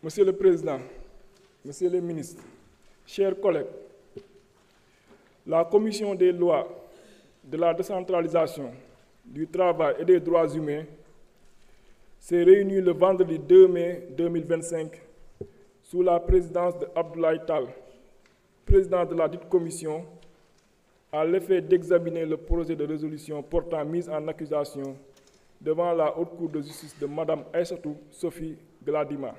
Monsieur le Président, Monsieur le Ministre, chers collègues, la Commission des lois, de la décentralisation, du travail et des droits humains s'est réunie le vendredi 2 mai 2025 sous la présidence de Abdoulaye Tall, président de la dite commission, à l'effet d'examiner le projet de résolution portant mise en accusation devant la Haute Cour de justice de Mme Aïssatou Sophie Gladima,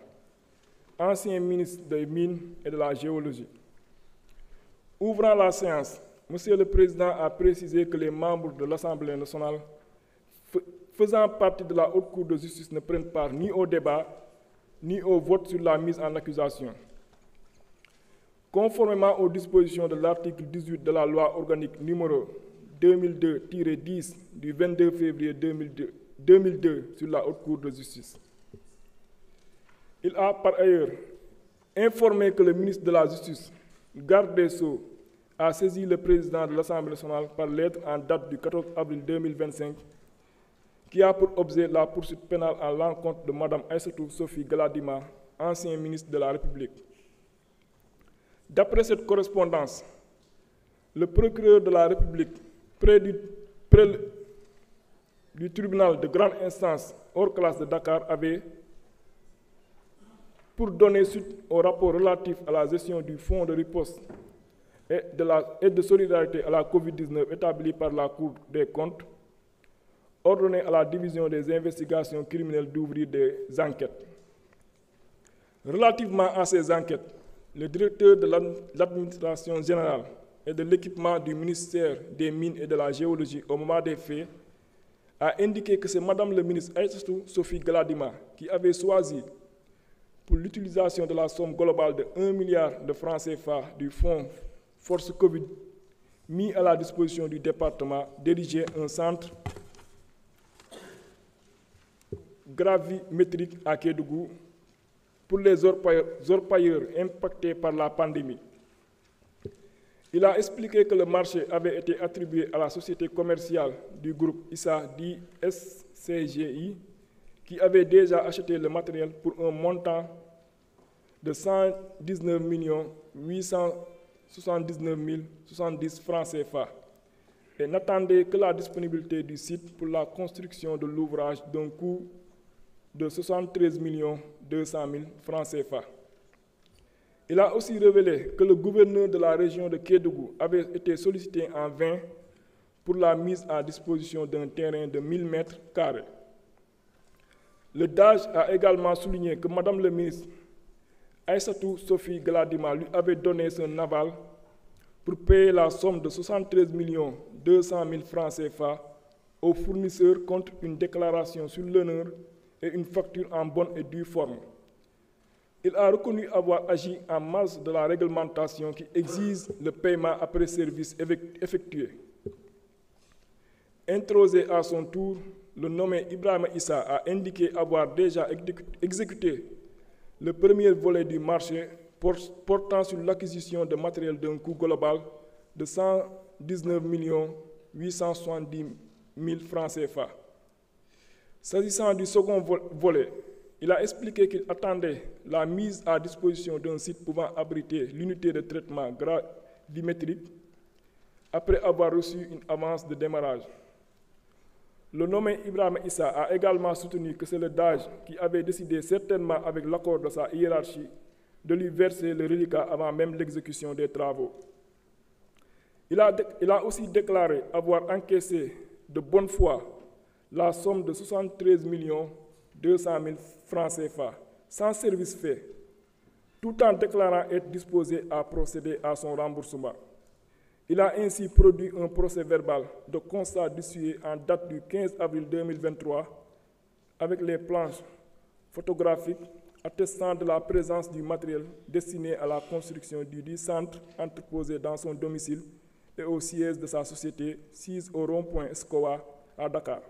ancien ministre des Mines et de la Géologie. Ouvrant la séance, Monsieur le Président a précisé que les membres de l'Assemblée nationale faisant partie de la Haute Cour de justice ne prennent part ni au débat, ni au vote sur la mise en accusation. Conformément aux dispositions de l'article 18 de la loi organique numéro 2002-10 du 22 février 2002 sur la Haute Cour de justice. Il a par ailleurs informé que le ministre de la Justice, garde des Sceaux, a saisi le président de l'Assemblée nationale par lettre en date du 14 avril 2025 qui a pour objet la poursuite pénale à l'encontre de Mme Aïssatou Sophie Gladima, ancien ministre de la République. D'après cette correspondance, le procureur de la République, près du tribunal de grande instance hors classe de Dakar, avait, pour donner suite au rapport relatif à la gestion du fonds de riposte et de solidarité à la COVID-19 établi par la Cour des comptes, ordonné à la division des investigations criminelles d'ouvrir des enquêtes. Relativement à ces enquêtes, le directeur de l'administration générale et de l'équipement du ministère des Mines et de la Géologie au moment des faits a indiqué que c'est Madame le ministre Aïssatou Sophie Gladima qui avait choisi pour l'utilisation de la somme globale de 1 milliard de francs CFA du fonds Force Covid mis à la disposition du département d'ériger un centre gravimétrique à Kédougou pour les orpailleurs impactés par la pandémie. Il a expliqué que le marché avait été attribué à la société commerciale du groupe ISA dit SCGI qui avait déjà acheté le matériel pour un montant de 119 879 070 francs CFA et n'attendait que la disponibilité du site pour la construction de l'ouvrage d'un coût de 73 200 000 francs CFA. Il a aussi révélé que le gouverneur de la région de Kédougou avait été sollicité en vain pour la mise à disposition d'un terrain de 1000 mètres carrés. Le DAGE a également souligné que Madame le ministre Aïssatou Sophie Gladima lui avait donné son aval pour payer la somme de 73 200 000 francs CFA aux fournisseurs contre une déclaration sur l'honneur et une facture en bonne et due forme. Il a reconnu avoir agi en marge de la réglementation qui exige le paiement après service effectué. Interrogé à son tour, le nommé Ibrahima Issa a indiqué avoir déjà exécuté le premier volet du marché portant sur l'acquisition de matériel d'un coût global de 119 870 000 francs CFA. S'agissant du second volet, il a expliqué qu'il attendait la mise à disposition d'un site pouvant abriter l'unité de traitement gravimétrique après avoir reçu une avance de démarrage. Le nommé Ibrahima Issa a également soutenu que c'est le DAGE qui avait décidé, certainement avec l'accord de sa hiérarchie, de lui verser le reliquat avant même l'exécution des travaux. Il a aussi déclaré avoir encaissé de bonne foi la somme de 73 200 000 francs CFA, sans service fait, tout en déclarant être disposé à procéder à son remboursement. Il a ainsi produit un procès-verbal de constat d'issue en date du 15 avril 2023 avec les planches photographiques attestant de la présence du matériel destiné à la construction du dit centre entreposé dans son domicile et au siège de sa société, sise au rond-point Escowa à Dakar.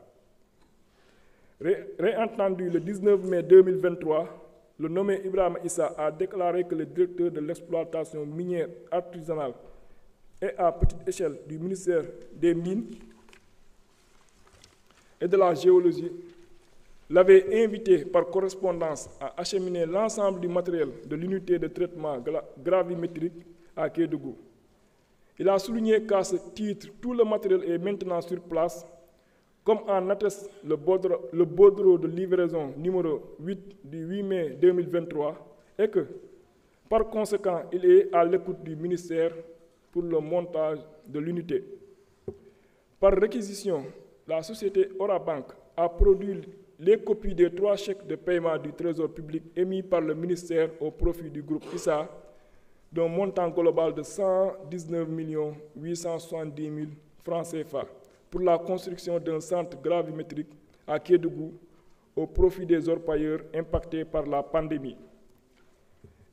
Réentendu le 19 mai 2023, le nommé Ibrahima Issa a déclaré que le directeur de l'exploitation minière artisanale et à petite échelle du ministère des Mines et de la Géologie l'avait invité par correspondance à acheminer l'ensemble du matériel de l'unité de traitement gravimétrique à Kédougou. Il a souligné qu'à ce titre, tout le matériel est maintenant sur place, comme en atteste le bordereau de livraison numéro 8 du 8 mai 2023, et que, par conséquent, il est à l'écoute du ministère pour le montage de l'unité. Par réquisition, la société Orabank a produit les copies des 3 chèques de paiement du Trésor public émis par le ministère au profit du groupe ISA, d'un montant global de 119 870 000 francs CFA pour la construction d'un centre gravimétrique à Kédougou au profit des orpailleurs impactés par la pandémie.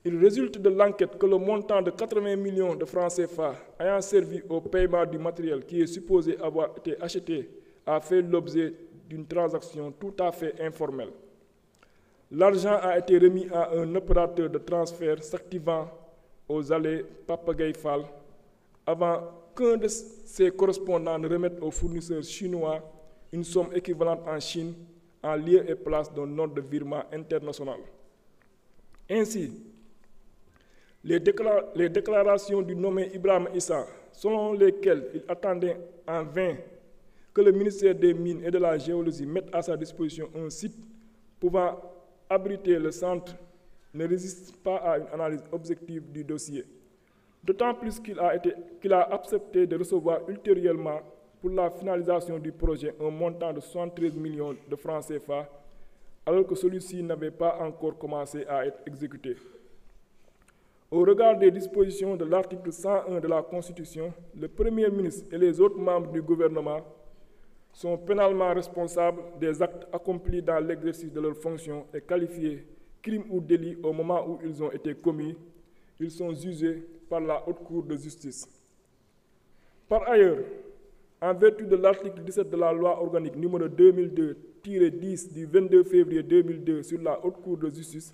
Il résulte de l'enquête que le montant de 80 millions de francs CFA ayant servi au paiement du matériel qui est supposé avoir été acheté a fait l'objet d'une transaction tout à fait informelle. L'argent a été remis à un opérateur de transfert s'activant aux allées Papagaï Fall avant qu'un de ses correspondants ne remette aux fournisseurs chinois une somme équivalente en Chine en lieu et place d'un ordre de virement international. Ainsi, les déclarations du nommé Ibrahima Issa, selon lesquelles il attendait en vain que le ministère des Mines et de la Géologie mette à sa disposition un site pouvant abriter le centre, ne résiste pas à une analyse objective du dossier. D'autant plus qu'il a accepté de recevoir ultérieurement pour la finalisation du projet un montant de 73 millions de francs CFA, alors que celui-ci n'avait pas encore commencé à être exécuté. Au regard des dispositions de l'article 101 de la Constitution, le Premier ministre et les autres membres du gouvernement sont pénalement responsables des actes accomplis dans l'exercice de leurs fonctions et qualifiés crimes ou délits au moment où ils ont été commis. Ils sont jugés par la Haute Cour de justice. Par ailleurs, en vertu de l'article 17 de la loi organique numéro 2002-10 du 22 février 2002 sur la Haute Cour de justice,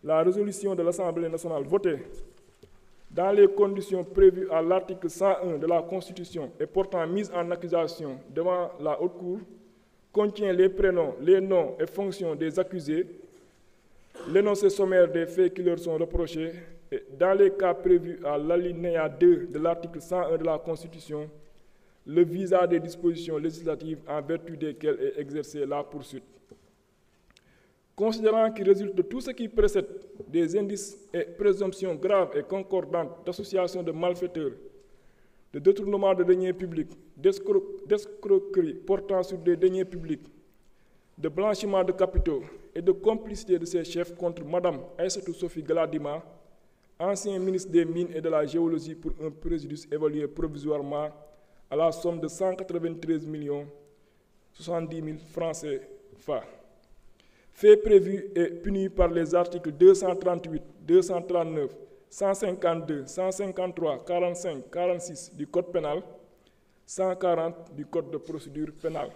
la résolution de l'Assemblée nationale votée dans les conditions prévues à l'article 101 de la Constitution et portant mise en accusation devant la Haute Cour contient les prénoms, les noms et fonctions des accusés, l'énoncé sommaire des faits qui leur sont reprochés et, dans les cas prévus à l'alinéa 2 de l'article 101 de la Constitution, le visa des dispositions législatives en vertu desquelles est exercée la poursuite. Considérant qu'il résulte de tout ce qui précède des indices et présomptions graves et concordantes d'association de malfaiteurs, de détournement de deniers publics, d'escroquerie portant sur des deniers publics, de blanchiment de capitaux et de complicité de ses chefs contre Mme Aïssatou Sophie Galadima, ancien ministre des Mines et de la Géologie, pour un préjudice évalué provisoirement à la somme de 193 070 000 francs CFA. Fait prévu et puni par les articles 238, 239, 152, 153, 45, 46 du Code pénal, 140 du Code de procédure pénale.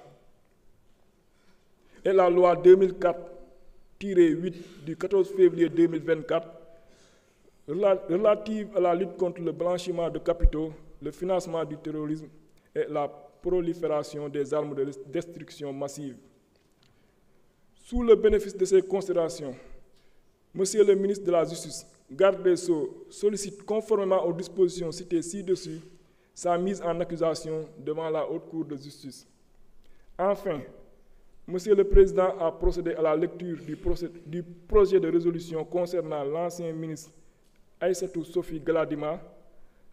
Et la loi 2004-8 du 14 février 2024 relative à la lutte contre le blanchiment de capitaux, le financement du terrorisme et la prolifération des armes de destruction massive. Sous le bénéfice de ces considérations, Monsieur le ministre de la Justice, garde des Sceaux, sollicite conformément aux dispositions citées ci-dessus sa mise en accusation devant la Haute Cour de justice. Enfin, Monsieur le Président a procédé à la lecture du projet de résolution concernant l'ancien ministre Aïssatou Sophie Galadima.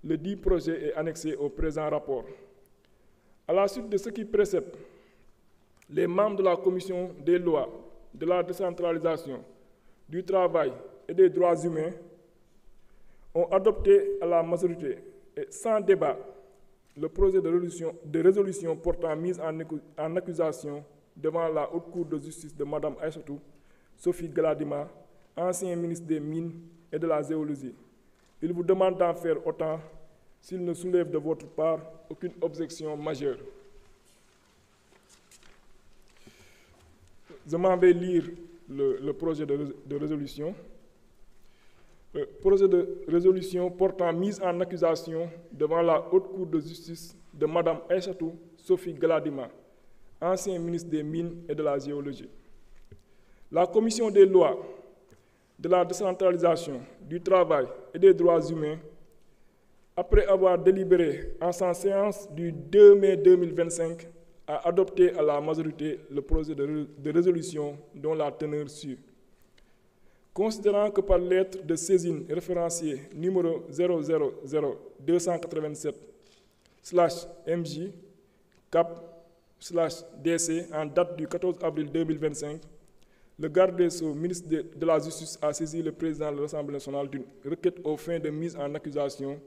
Le dit projet est annexé au présent rapport. À la suite de ce qui précède, les membres de la Commission des lois, de la décentralisation, du travail et des droits humains ont adopté à la majorité et sans débat le projet de résolution portant mise en accusation devant la Haute Cour de justice de Mme Aïssatou Sophie Galadima, ancien ministre des Mines et de la Géologie. Il vous demande d'en faire autant s'il ne soulève de votre part aucune objection majeure. Je m'en vais lire le projet de résolution. Le projet de résolution portant mise en accusation devant la Haute Cour de justice de Mme Aïssatou Sophie Galadima, ancien ministre des Mines et de la Géologie. La Commission des lois, de la décentralisation, du travail et des droits humains, après avoir délibéré en sa séance du 2 mai 2025, a adopté à la majorité le projet de résolution dont la teneur suit. Considérant que par lettre de saisine référenciée numéro 000-287/MJ Cap/DC en date du 14 avril 2025, le garde des Sceaux, ministre de la Justice, a saisi le président de l'Assemblée nationale d'une requête aux fins de mise en accusation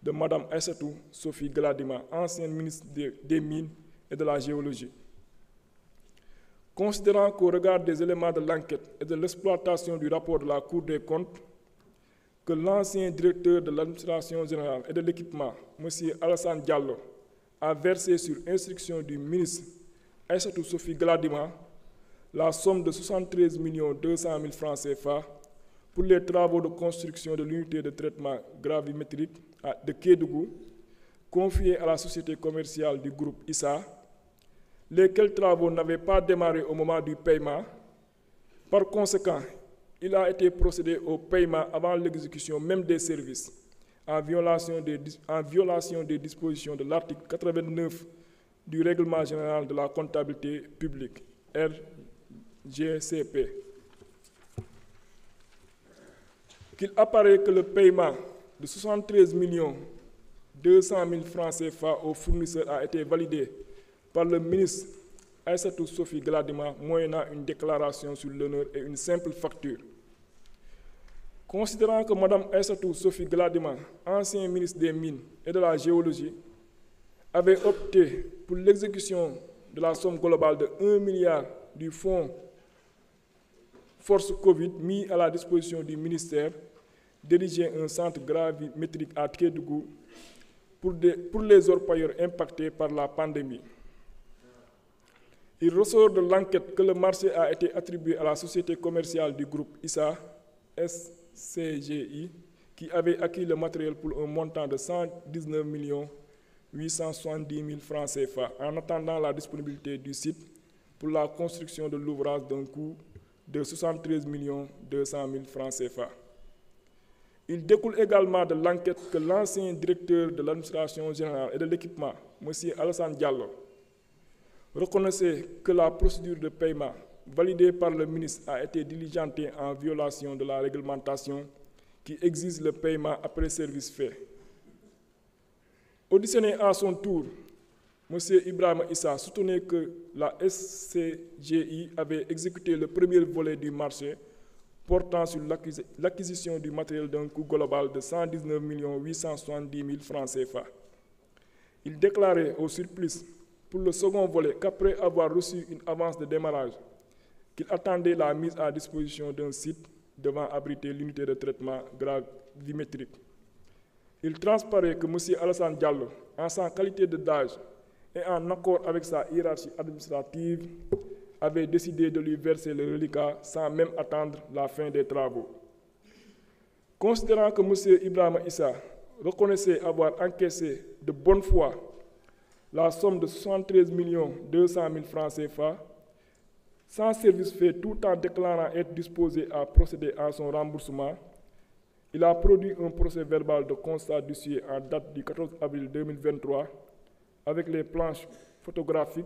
de Mme Aïssatou Sophie Gladima, ancienne ministre des Mines et de la Géologie. Considérant qu'au regard des éléments de l'enquête et de l'exploitation du rapport de la Cour des comptes, que l'ancien directeur de l'administration générale et de l'équipement, M. Alassane Diallo, a versé sur instruction du ministre Aïssatou Sophie Gladima la somme de 73 200 000 francs CFA pour les travaux de construction de l'unité de traitement gravimétrique de Kédougou, confiée à la société commerciale du groupe ISA, lesquels travaux n'avaient pas démarré au moment du paiement. Par conséquent, il a été procédé au paiement avant l'exécution même des services, en violation des dispositions de l'article 89 du Règlement général de la comptabilité publique, RGCP. Qu'il apparaît que le paiement de 73 200 000 francs CFA aux fournisseurs a été validé par le ministre Aïssatou Sophie Gladima, moyennant une déclaration sur l'honneur et une simple facture. Considérant que Mme Aïssatou Sophie Gladima, ancien ministre des Mines et de la Géologie, avait opté pour l'exécution de la somme globale de 1 milliard du fonds Force Covid mis à la disposition du ministère, diriger un centre gravimétrique à Kédougou pour les orpailleurs impactés par la pandémie. Il ressort de l'enquête que le marché a été attribué à la société commerciale du groupe ISA, SCGI, qui avait acquis le matériel pour un montant de 119 870 000 francs CFA, en attendant la disponibilité du site pour la construction de l'ouvrage d'un coût de 73 200 000 francs CFA. Il découle également de l'enquête que l'ancien directeur de l'administration générale et de l'équipement, M. Alassane Diallo, reconnaissait que la procédure de paiement validée par le ministre a été diligentée en violation de la réglementation qui exige le paiement après service fait. Auditionné à son tour, M. Ibrahima Issa soutenait que la SCGI avait exécuté le premier volet du marché portant sur l'acquisition du matériel d'un coût global de 119 870 000 francs CFA. Il déclarait au surplus pour le second volet qu'après avoir reçu une avance de démarrage, qu'il attendait la mise à disposition d'un site devant abriter l'unité de traitement gravimétrique. Il transparaît que M. Alassane Diallo, en sa qualité de DAGE et en accord avec sa hiérarchie administrative, avait décidé de lui verser le reliquat sans même attendre la fin des travaux. Considérant que M. Ibrahima Issa reconnaissait avoir encaissé de bonne foi la somme de 73 200 000 francs CFA, sans service fait tout en déclarant être disposé à procéder à son remboursement, il a produit un procès-verbal de constat d'huissier en date du 14 avril 2023 avec les planches photographiques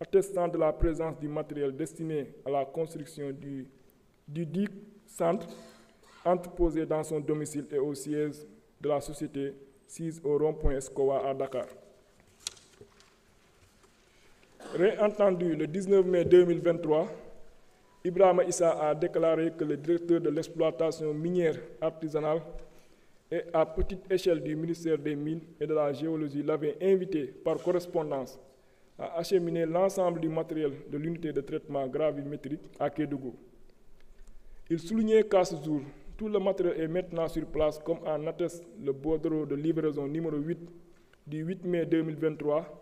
attestant de la présence du matériel destiné à la construction du dit centre entreposé dans son domicile et au siège de la société sise au rond-point Escowa à Dakar. Réentendu le 19 mai 2023, Ibrahima Issa a déclaré que le directeur de l'exploitation minière artisanale et à petite échelle du ministère des Mines et de la Géologie l'avait invité par correspondance à acheminer l'ensemble du matériel de l'unité de traitement gravimétrique à Kédougou. Il soulignait qu'à ce jour, tout le matériel est maintenant sur place, comme en atteste le bordereau de livraison numéro 8 du 8 mai 2023,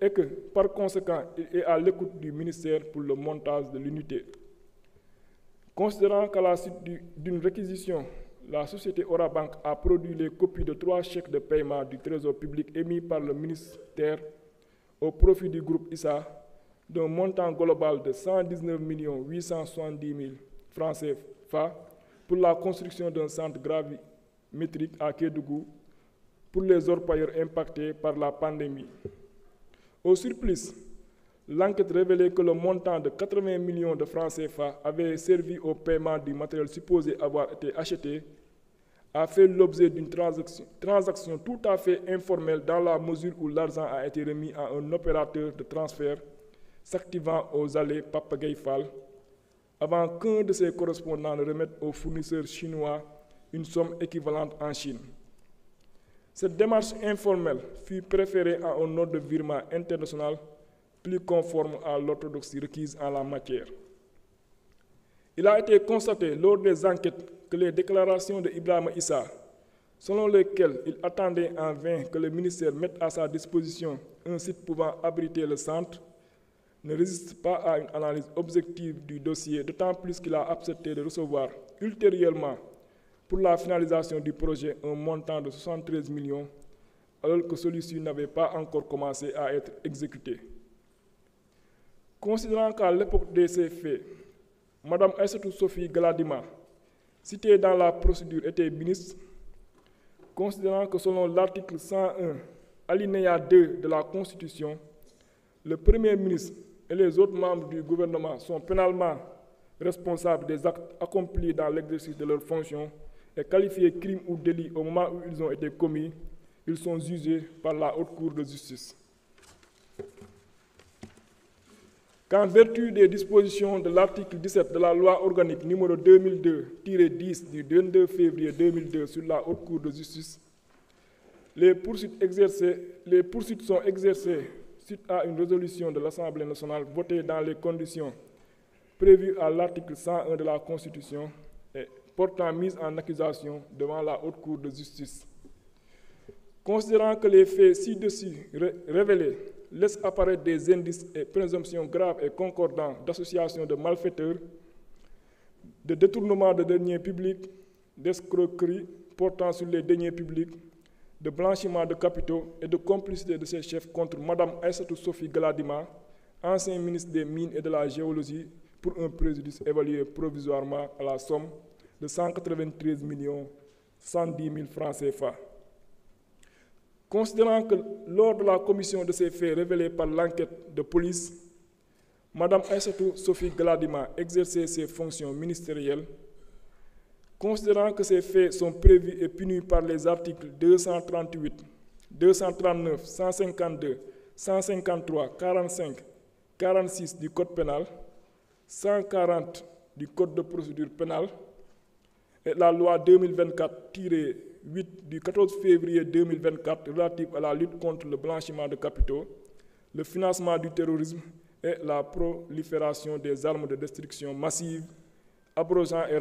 et que, par conséquent, il est à l'écoute du ministère pour le montage de l'unité. Considérant qu'à la suite d'une réquisition, la société Orabank a produit les copies de 3 chèques de paiement du Trésor public émis par le ministère au profit du groupe ISA, d'un montant global de 119 870 000 francs CFA pour la construction d'un centre gravimétrique à Kédougou pour les orpailleurs impactés par la pandémie. Au surplus, l'enquête révélait que le montant de 80 millions de francs CFA avait servi au paiement du matériel supposé avoir été acheté, a fait l'objet d'une transaction tout à fait informelle dans la mesure où l'argent a été remis à un opérateur de transfert s'activant aux allées Papagay Fall, avant qu'un de ses correspondants ne remette au fournisseur chinois une somme équivalente en Chine. Cette démarche informelle fut préférée à un ordre de virement international plus conforme à l'orthodoxie requise en la matière. Il a été constaté lors des enquêtes que les déclarations de Ibrahima Issa, selon lesquelles il attendait en vain que le ministère mette à sa disposition un site pouvant abriter le centre, ne résistent pas à une analyse objective du dossier, d'autant plus qu'il a accepté de recevoir ultérieurement, pour la finalisation du projet, un montant de 73 millions, alors que celui-ci n'avait pas encore commencé à être exécuté. Considérant qu'à l'époque de ces faits, Mme Aïssatou Sophie Galadima, citée dans la procédure, était ministre, considérant que selon l'article 101, alinéa 2 de la Constitution, le Premier ministre et les autres membres du gouvernement sont pénalement responsables des actes accomplis dans l'exercice de leurs fonctions et qualifiés crimes ou délits au moment où ils ont été commis, ils sont jugés par la Haute Cour de justice. Qu'en vertu des dispositions de l'article 17 de la loi organique numéro 2002-10 du 22 février 2002 sur la Haute Cour de justice, les poursuites sont exercées suite à une résolution de l'Assemblée nationale votée dans les conditions prévues à l'article 101 de la Constitution et portant mise en accusation devant la Haute Cour de justice. Considérant que les faits ci-dessus révélés laissent apparaître des indices et présomptions graves et concordants d'association de malfaiteurs, de détournement de deniers publics, d'escroquerie portant sur les deniers publics, de blanchiment de capitaux et de complicité de ses chefs contre Mme Aïssatou Sophie Galadima, ancien ministre des Mines et de la Géologie, pour un préjudice évalué provisoirement à la somme de 193 110 000 francs CFA. Considérant que lors de la commission de ces faits révélés par l'enquête de police, Mme Aïssatou Sophie Galadima exerçait ses fonctions ministérielles, considérant que ces faits sont prévus et punis par les articles 238, 239, 152, 153, 45, 46 du Code pénal, 140 du Code de procédure pénale et la loi 2024-8 du 14 février 2024 relative à la lutte contre le blanchiment de capitaux, le financement du terrorisme et la prolifération des armes de destruction massive, abrogeant et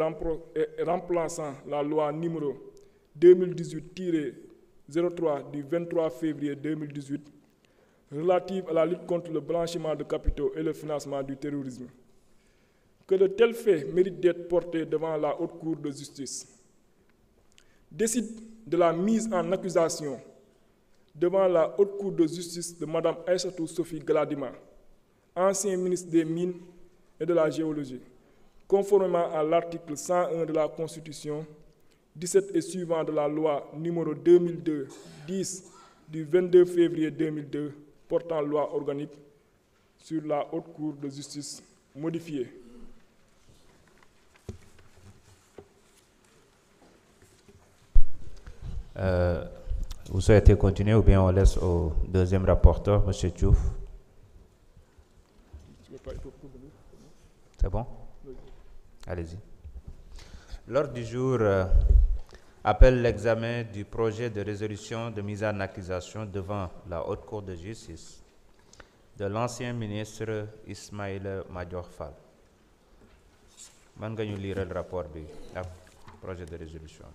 remplaçant la loi numéro 2018-03 du 23 février 2018 relative à la lutte contre le blanchiment de capitaux et le financement du terrorisme. Que de tels faits méritent d'être portés devant la Haute Cour de justice. Décide de la mise en accusation devant la Haute Cour de justice de Mme Aïssatou Sophie Galadima, ancien ministre des Mines et de la Géologie, conformément à l'article 101 de la Constitution, 17 et suivant de la loi numéro 2002-10 du 22 février 2002 portant loi organique sur la Haute Cour de justice modifiée. Vous souhaitez continuer ou bien on laisse au deuxième rapporteur, M. Diouf? C'est bon? Oui. Allez-y. L'ordre du jour appelle l'examen du projet de résolution de mise en accusation devant la Haute Cour de justice de l'ancien ministre Ismaïla Madior Fall. Man nga ñu lire le rapport du projet de résolution.